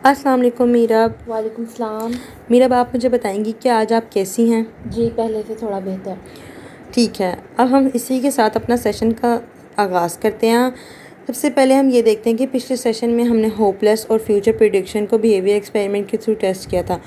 अस्सलाम वालेकुम मीरब। वालेकुम सलाम। मीरब, आप मुझे बताएंगी कि आज आप कैसी हैं? जी, पहले से थोड़ा बेहतर। ठीक है, अब हम इसी के साथ अपना सेशन का आगाज़ करते हैं। सबसे पहले हम ये देखते हैं कि पिछले सेशन में हमने होपलेस और फ्यूचर प्रेडिक्शन को बिहेवियर एक्सपेरिमेंट के थ्रू टेस्ट किया था।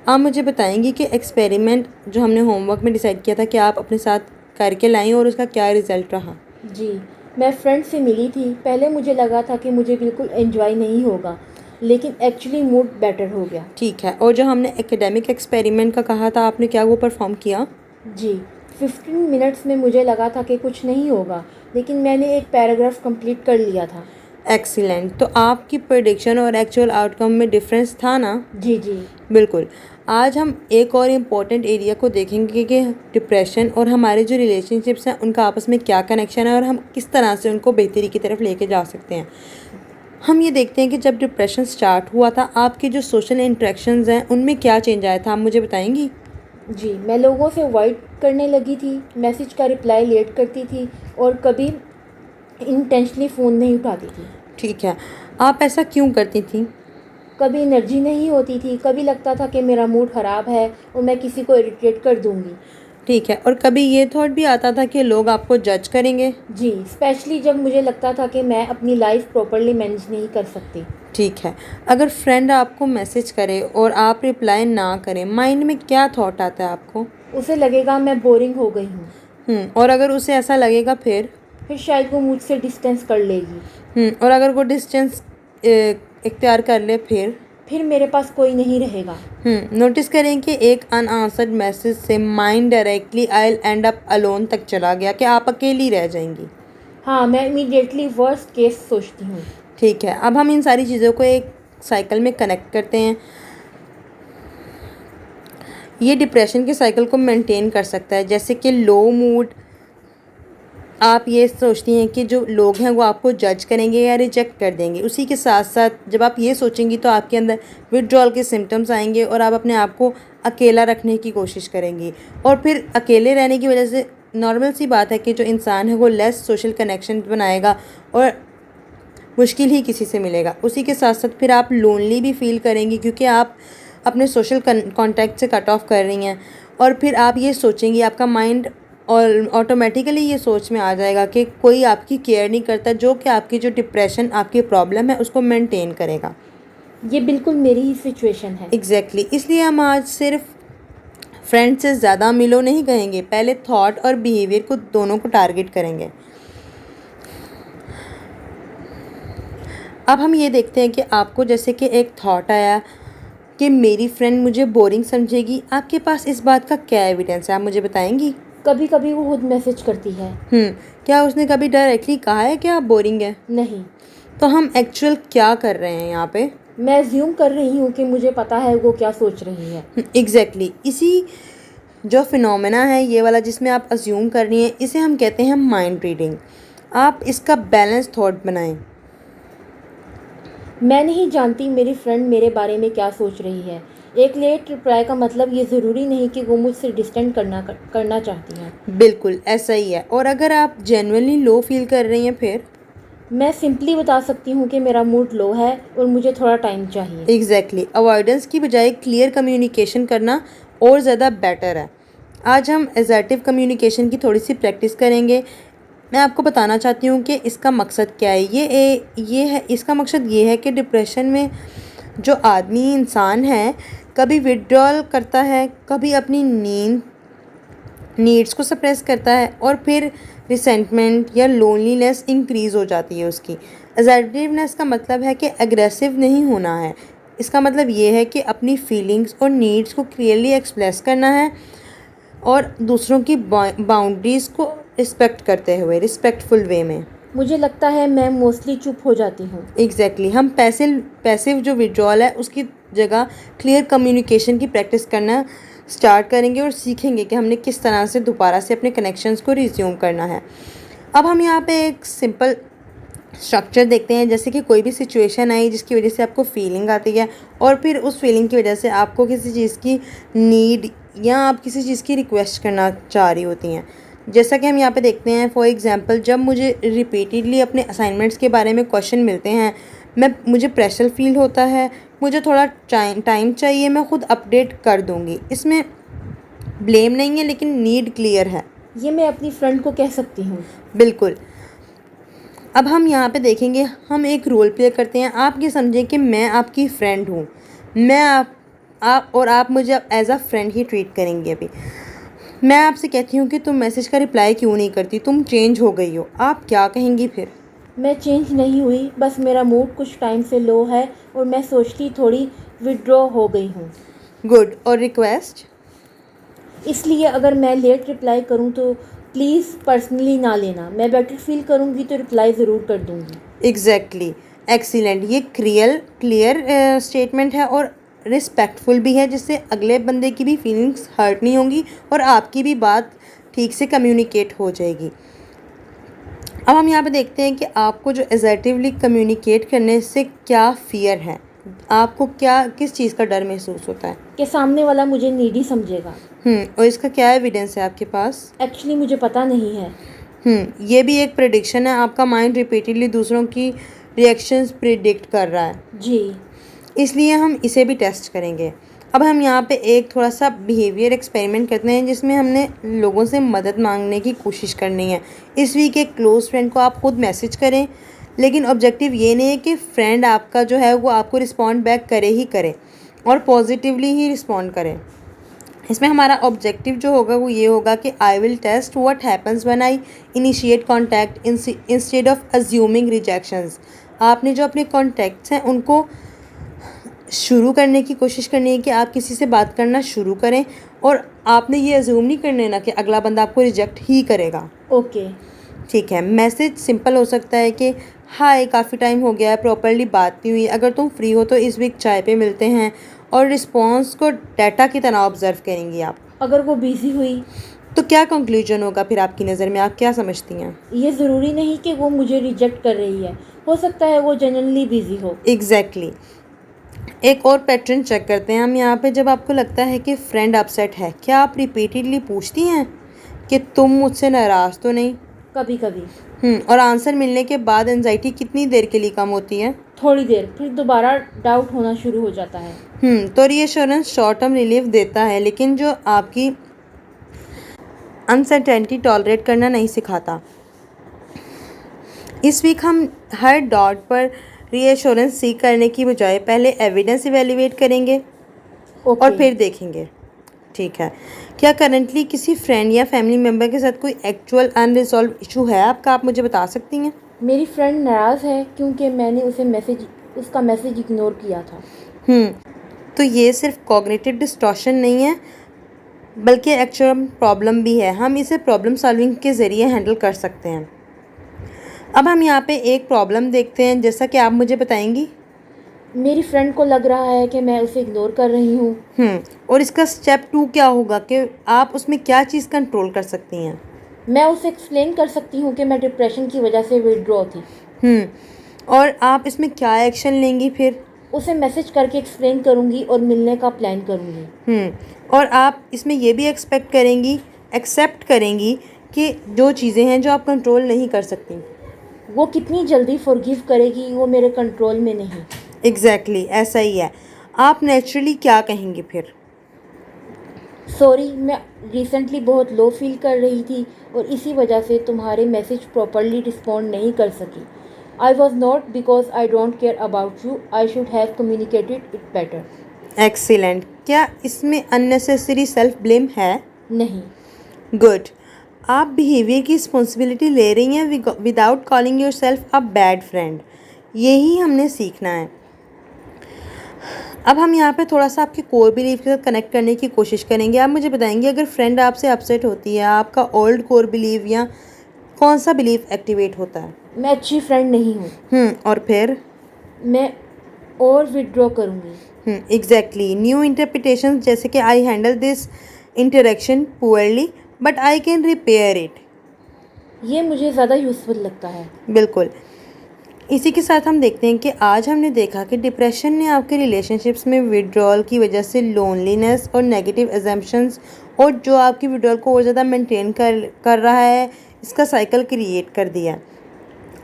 आप मुझे बताएंगी कि एक्सपेरिमेंट जो हमने होमवर्क में डिसाइड किया था कि आप अपने साथ करके लाएँ और उसका क्या रिज़ल्ट रहा? जी, मैं फ्रेंड से मिली थी। पहले मुझे लगा था कि मुझे बिल्कुल एंजॉय नहीं होगा, लेकिन एक्चुअली मूड बेटर हो गया। ठीक है, और जो हमने एकेडमिक एक्सपेरिमेंट का कहा था, आपने क्या वो परफॉर्म किया? जी, 15 मिनट्स में मुझे लगा था कि कुछ नहीं होगा, लेकिन मैंने एक पैराग्राफ कंप्लीट कर लिया था। एक्सीलेंट। तो आपकी प्रेडिक्शन और एक्चुअल आउटकम में डिफरेंस था ना? जी जी। बिल्कुल। आज हम एक और इम्पोर्टेंट एरिया को देखेंगे कि डिप्रेशन और हमारे जो रिलेशनशिप्स हैं उनका आपस में क्या कनेक्शन है और हम किस तरह से उनको बेहतरी की तरफ लेके जा सकते हैं। हम ये देखते हैं कि जब डिप्रेशन स्टार्ट हुआ था, आपके जो सोशल इंटरेक्शंस हैं उनमें क्या चेंज आया था, आप मुझे बताएंगी? जी, मैं लोगों से अवॉइड करने लगी थी, मैसेज का रिप्लाई लेट करती थी और कभी इंटेंशनली फ़ोन नहीं उठाती थी। ठीक है, आप ऐसा क्यों करती थी? कभी एनर्जी नहीं होती थी, कभी लगता था कि मेरा मूड ख़राब है और मैं किसी को इरिटेट कर दूंगी। ठीक है, और कभी ये थॉट भी आता था कि लोग आपको जज करेंगे? जी, स्पेशली जब मुझे लगता था कि मैं अपनी लाइफ प्रॉपर्ली मैनेज नहीं कर सकती। ठीक है, अगर फ्रेंड आपको मैसेज करे और आप रिप्लाई ना करें, माइंड में क्या थॉट आता है आपको? उसे लगेगा मैं बोरिंग हो गई हूँ। और अगर उसे ऐसा लगेगा फिर? फिर शायद वो मुझसे डिस्टेंस कर लेगी। और अगर वो डिस्टेंस इख्तियार कर ले फिर मेरे पास कोई नहीं रहेगा। नोटिस करें कि एक अनआंसर्ड मैसेज से mind directly I will and up alone तक चला गया कि आप अकेली रह जाएंगी। हाँ, मैं इमीडिएटली वर्स्ट केस सोचती हूँ। ठीक है, अब हम इन सारी चीज़ों को एक साइकिल में कनेक्ट करते हैं। ये डिप्रेशन के साइकिल को मेंटेन कर सकता है, जैसे कि लो मूड, आप ये सोचती हैं कि जो लोग हैं वो आपको जज करेंगे या रिजेक्ट कर देंगे। उसी के साथ साथ जब आप ये सोचेंगी तो आपके अंदर विड्रॉल के सिम्टम्स आएंगे और आप अपने आप को अकेला रखने की कोशिश करेंगी। और फिर अकेले रहने की वजह से नॉर्मल सी बात है कि जो इंसान है वो लेस सोशल कनेक्शन बनाएगा और मुश्किल ही किसी से मिलेगा। उसी के साथ साथ फिर आप लोनली भी फील करेंगी क्योंकि आप अपने सोशल कॉन्टैक्ट से कट ऑफ कर रही हैं। और फिर आप ये सोचेंगी, आपका माइंड और ऑटोमेटिकली ये सोच में आ जाएगा कि कोई आपकी केयर नहीं करता, जो कि आपकी जो डिप्रेशन आपकी प्रॉब्लम है उसको मेंटेन करेगा। ये बिल्कुल मेरी ही सिचुएशन है। एग्जैक्टली इसलिए हम आज सिर्फ फ्रेंड से ज़्यादा मिलो नहीं कहेंगे, पहले थॉट और बिहेवियर को दोनों को टारगेट करेंगे। अब हम ये देखते हैं कि आपको जैसे कि एक थॉट आया कि मेरी फ्रेंड मुझे बोरिंग समझेगी, आपके पास इस बात का क्या एविडेंस है, आप मुझे बताएंगी? कभी कभी वो खुद मैसेज करती है। क्या उसने कभी डायरेक्टली कहा है कि आप बोरिंग है? नहीं। तो हम एक्चुअल क्या कर रहे हैं यहाँ पे? मैं अज्यूम कर रही हूँ कि मुझे पता है वो क्या सोच रही है। एग्जैक्टली इसी जो फिनोमेना है ये वाला जिसमें आप अज्यूम कर रही हैं, इसे हम कहते हैं माइंड रीडिंग। आप इसका बैलेंस थॉट बनाएं। मैं नहीं जानती मेरी फ्रेंड मेरे बारे में क्या सोच रही है। एक लेट रिप्लाई का मतलब ये ज़रूरी नहीं कि वो मुझसे डिस्टेंट करना चाहती है। बिल्कुल ऐसा ही है। और अगर आप जेन्युइनली लो फील कर रही हैं फिर? मैं सिंपली बता सकती हूँ कि मेरा मूड लो है और मुझे थोड़ा टाइम चाहिए। एग्जैक्टली अवॉइडेंस की बजाय क्लियर कम्युनिकेशन करना और ज़्यादा बेटर है। आज हम असर्टिव कम्युनिकेशन की थोड़ी सी प्रैक्टिस करेंगे। मैं आपको बताना चाहती हूँ कि इसका मकसद क्या है। ये है, इसका मकसद ये है कि डिप्रेशन में जो आदमी इंसान है कभी विड्रॉल करता है, कभी अपनी नीड्स को सप्रेस करता है और फिर रिसेंटमेंट या लोनलीनेस इंक्रीज़ हो जाती है उसकी। असर्टिवनेस का मतलब है कि एग्रेसिव नहीं होना है। इसका मतलब ये है कि अपनी फीलिंग्स और नीड्स को क्लियरली एक्सप्रेस करना है और दूसरों की बाउंड्रीज़ को रिस्पेक्ट करते हुए रिस्पेक्टफुल वे में। मुझे लगता है मैं मोस्टली चुप हो जाती हूँ। एग्जैक्टली हम पैसिव जो विड्रॉल है उसकी जगह क्लियर कम्युनिकेशन की प्रैक्टिस करना स्टार्ट करेंगे और सीखेंगे कि हमने किस तरह से दोबारा से अपने कनेक्शंस को रिज्यूम करना है। अब हम यहाँ पे एक सिंपल स्ट्रक्चर देखते हैं। जैसे कि कोई भी सिचुएशन आई जिसकी वजह से आपको फीलिंग आती है और फिर उस फीलिंग की वजह से आपको किसी चीज़ की नीड या आप किसी चीज़ की रिक्वेस्ट करना चाह रही होती हैं। जैसा कि हम यहाँ पे देखते हैं, फॉर एग्जांपल जब मुझे रिपीटेडली अपने असाइनमेंट्स के बारे में क्वेश्चन मिलते हैं, मुझे प्रेशर फील होता है, मुझे थोड़ा टाइम चाहिए, मैं ख़ुद अपडेट कर दूँगी। इसमें ब्लेम नहीं है लेकिन नीड क्लियर है। ये मैं अपनी फ्रेंड को कह सकती हूँ। बिल्कुल। अब हम यहाँ पे देखेंगे, हम एक रोल प्ले करते हैं। आप ये समझें कि मैं आपकी फ्रेंड हूँ, मैं आप और आप मुझे एज अ फ्रेंड ही ट्रीट करेंगे। अभी मैं आपसे कहती हूँ कि तुम मैसेज का रिप्लाई क्यों नहीं करती, तुम चेंज हो गई हो, आप क्या कहेंगी फिर? मैं चेंज नहीं हुई, बस मेरा मूड कुछ टाइम से लो है और मैं सोचती थोड़ी विड्रॉ हो गई हूँ। गुड। और रिक्वेस्ट? इसलिए अगर मैं लेट रिप्लाई करूँ तो प्लीज़ पर्सनली ना लेना, मैं बेटर फील करूँगी तो रिप्लाई ज़रूर कर दूँगी। Exactly, excellent. ये क्लियर स्टेटमेंट है और रिस्पेक्टफुल भी है, जिससे अगले बंदे की भी फीलिंग्स हर्ट नहीं होंगी और आपकी भी बात ठीक से कम्युनिकेट हो जाएगी। अब हम यहाँ पे देखते हैं कि आपको जो असर्टिवली कम्युनिकेट करने से क्या फ़ियर है, आपको किस चीज़ का डर महसूस होता है? कि सामने वाला मुझे नीडी समझेगा। और इसका क्या एविडेंस है आपके पास? एक्चुअली मुझे पता नहीं है। ये भी एक प्रेडिक्शन है। आपका माइंड रिपीटेडली दूसरों की रिएक्शंस प्रिडिक्ट कर रहा है जी। इसलिए हम इसे भी टेस्ट करेंगे। अब हम यहाँ पे एक थोड़ा सा बिहेवियर एक्सपेरिमेंट करते हैं, जिसमें हमने लोगों से मदद मांगने की कोशिश करनी है। इस वीक एक क्लोज़ फ्रेंड को आप खुद मैसेज करें, लेकिन ऑब्जेक्टिव ये नहीं है कि फ्रेंड आपका जो है वो आपको रिस्पॉन्ड बैक करे ही करे और पॉजिटिवली ही रिस्पॉन्ड करें। इसमें हमारा ऑब्जेक्टिव जो होगा वो ये होगा कि I will test what happens when I initiate contact instead of assuming rejections. आपने जो अपने कॉन्टैक्ट्स हैं उनको शुरू करने की कोशिश करनी है कि आप किसी से बात करना शुरू करें और आपने ये अज्यूम नहीं करना है ना कि अगला बंदा आपको रिजेक्ट ही करेगा। ओके। ठीक है। मैसेज सिंपल हो सकता है कि हाय, काफ़ी टाइम हो गया है, प्रॉपर्ली बात नहीं हुई, अगर तुम फ्री हो तो इस वीक चाय पे मिलते हैं। और रिस्पॉन्स को डाटा की तरह ऑब्जर्व करेंगी आप। अगर वो बिज़ी हुई तो क्या कंक्लूजन होगा फिर आपकी नज़र में, आप क्या समझती हैं? ये ज़रूरी नहीं कि वो मुझे रिजेक्ट कर रही है, हो सकता है वो जेन्युइनली बिज़ी हो। एग्जैक्टली। एक और पैटर्न चेक करते हैं हम यहाँ पे। जब आपको लगता है कि फ्रेंड अपसेट है, क्या आप रिपीटेडली पूछती हैं कि तुम मुझसे नाराज़ तो नहीं? कभी कभी। और आंसर मिलने के बाद एंजाइटी कितनी देर के लिए कम होती है? थोड़ी देर, फिर दोबारा डाउट होना शुरू हो जाता है। तो रीअश्योरेंस शॉर्ट टर्म रिलीफ देता है, लेकिन जो आपकी अनसर्टेनिटी टॉलरेट करना नहीं सिखाता। इस वीक हम हर डॉट पर रीअश्योरेंस सीख करने की बजाय पहले एविडेंस इवेल्युएट करेंगे और फिर देखेंगे। ठीक है। क्या करंटली किसी फ्रेंड या फैमिली मेम्बर के साथ कोई एक्चुअल अनरिजॉल्व इशू है आपका? आप मुझे बता सकती हैं? मेरी फ्रेंड नाराज़ है क्योंकि मैंने उसका मैसेज इग्नोर किया था। तो ये सिर्फ कॉग्निटिव डिस्टॉर्शन नहीं है, बल्कि एक्चुअल प्रॉब्लम भी है। हम इसे प्रॉब्लम सॉल्विंग के ज़रिए हैंडल कर सकते हैं। अब हम यहाँ पे एक प्रॉब्लम देखते हैं, जैसा कि आप मुझे बताएंगी। मेरी फ्रेंड को लग रहा है कि मैं उसे इग्नोर कर रही हूँ। और इसका स्टेप 2 क्या होगा कि आप उसमें क्या चीज़ कंट्रोल कर सकती हैं? मैं उसे एक्सप्लेन कर सकती हूँ कि मैं डिप्रेशन की वजह से विड्रॉ थी। और आप इसमें क्या एक्शन लेंगी फिर? उसे मैसेज करके एक्सप्लेन करूँगी और मिलने का प्लान करूँगी। और आप इसमें ये भी एक्सेप्ट करेंगी कि जो चीज़ें हैं जो आप कंट्रोल नहीं कर सकती, वो कितनी जल्दी फॉरगिव करेगी वो मेरे कंट्रोल में नहीं। एग्जैक्टली ऐसा ही है। आप नेचुरली क्या कहेंगी फिर? सॉरी, मैं रिसेंटली बहुत लो फील कर रही थी और इसी वजह से तुम्हारे मैसेज प्रॉपर्ली रिस्पॉन्ड नहीं कर सकी। I was not because I don't care about you, I should have communicated it better. Excellent. क्या इसमें अननेसेसरी सेल्फ ब्लेम है? नहीं। गुड। आप बिहेवियर की रिस्पॉन्सिबिलिटी ले रही हैं without calling your self a bad friend. यही हमने सीखना है। अब हम यहाँ पे थोड़ा सा आपके कोर बिलीफ के साथ कनेक्ट करने की कोशिश करेंगे। आप मुझे बताएंगे, अगर फ्रेंड आपसे अपसेट होती है, आपका ओल्ड कोर बिलीव या कौन सा बिलीफ एक्टिवेट होता है? मैं अच्छी फ्रेंड नहीं हूँ। और फिर? मैं और विड्रॉ करूँगी। एग्जैक्टली। न्यू इंटरप्रिटेशन, जैसे कि I handle this interaction poorly but I can repair it. ये मुझे ज़्यादा यूज़फुल लगता है। बिल्कुल। इसी के साथ हम देखते हैं कि आज हमने देखा कि डिप्रेशन ने आपके रिलेशनशिप्स में विड्रॉल की वजह से लोनलीनेस और नेगेटिव एजम्पशंस, और जो आपकी विड्रॉल को और ज़्यादा मेंटेन कर रहा है, इसका साइकिल क्रिएट कर दिया।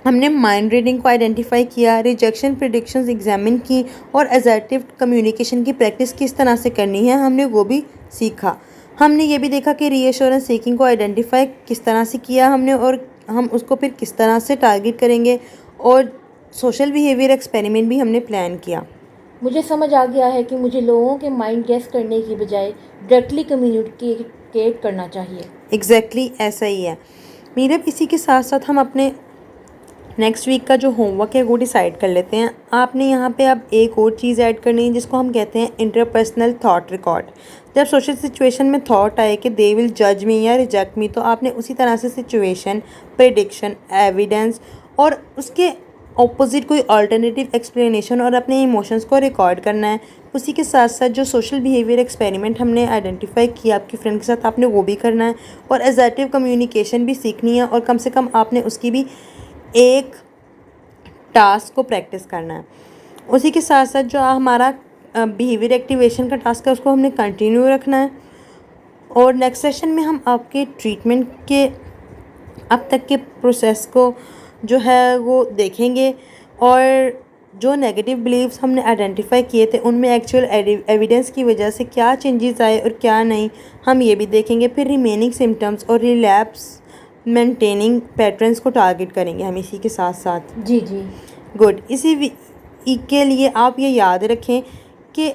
हमने माइंड रीडिंग को आइडेंटिफाई किया, रिजेक्शन प्रिडिक्शंस एग्जामिन की और असर्टिव कम्युनिकेशन की प्रैक्टिस किस तरह से करनी है हमने वो भी सीखा। हमने ये भी देखा कि रीएश्योरेंस सीकिंग को आइडेंटिफाई किस तरह से किया हमने और हम उसको फिर किस तरह से टारगेट करेंगे, और सोशल बिहेवियर एक्सपेरिमेंट भी हमने प्लान किया। मुझे समझ आ गया है कि मुझे लोगों के माइंड गेस करने की बजाय डायरेक्टली कम्युनिकेट करना चाहिए। एग्जैक्टली ऐसा ही है। मीरब इसी के साथ साथ हम अपने नेक्स्ट वीक का जो होमवर्क है वो डिसाइड कर लेते हैं। आपने यहाँ पे अब एक और चीज़ ऐड करनी है जिसको हम कहते हैं इंटरपर्सनल थॉट रिकॉर्ड। जब सोशल सिचुएशन में थॉट आए कि दे विल जज मी या रिजेक्ट मी, तो आपने उसी तरह से सिचुएशन, प्रेडिक्शन, एविडेंस और उसके ऑपोजिट कोई अल्टरनेटिव एक्सप्लेनेशन और अपने इमोशंस को रिकॉर्ड करना है। उसी के साथ साथ जो सोशल बिहेवियर एक्सपेरिमेंट हमने आइडेंटिफाई किया आपकी फ्रेंड के साथ, आपने वो भी करना है और असर्टिव कम्युनिकेशन भी सीखनी है और कम से कम आपने उसकी भी एक टास्क को प्रैक्टिस करना है। उसी के साथ साथ जो हमारा बिहेवियर एक्टिवेशन का टास्क है उसको हमने कंटिन्यू रखना है। और नेक्स्ट सेशन में हम आपके ट्रीटमेंट के अब तक के प्रोसेस को जो है वो देखेंगे और जो नेगेटिव बिलीव्स हमने आइडेंटिफाई किए थे उनमें एक्चुअल एविडेंस की वजह से क्या चेंजेस आए और क्या नहीं, हम ये भी देखेंगे। फिर रिमेनिंग सिम्टम्स और रिलैप्स मेंटेनिंग पैटर्न्स को टारगेट करेंगे हम इसी के साथ साथ। जी जी गुड। इसी के लिए आप ये याद रखें कि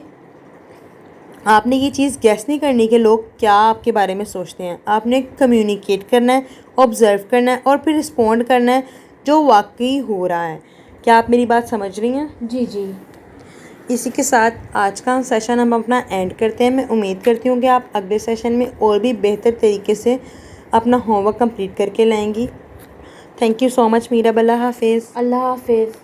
आपने ये चीज़ गैस नहीं करनी कि लोग क्या आपके बारे में सोचते हैं। आपने कम्युनिकेट करना है, ऑब्ज़र्व करना है और फिर रिस्पॉन्ड करना है जो वाकई हो रहा है। क्या आप मेरी बात समझ रही हैं? जी जी। इसी के साथ आज का सेशन हम अपना एंड करते हैं। मैं उम्मीद करती हूँ कि आप अगले सेशन में और भी बेहतर तरीके से अपना होमवर्क कंप्लीट करके लाएंगी। Thank you so much Meera. अल्लाह हाफिज़। अल्लाह हाफिज़।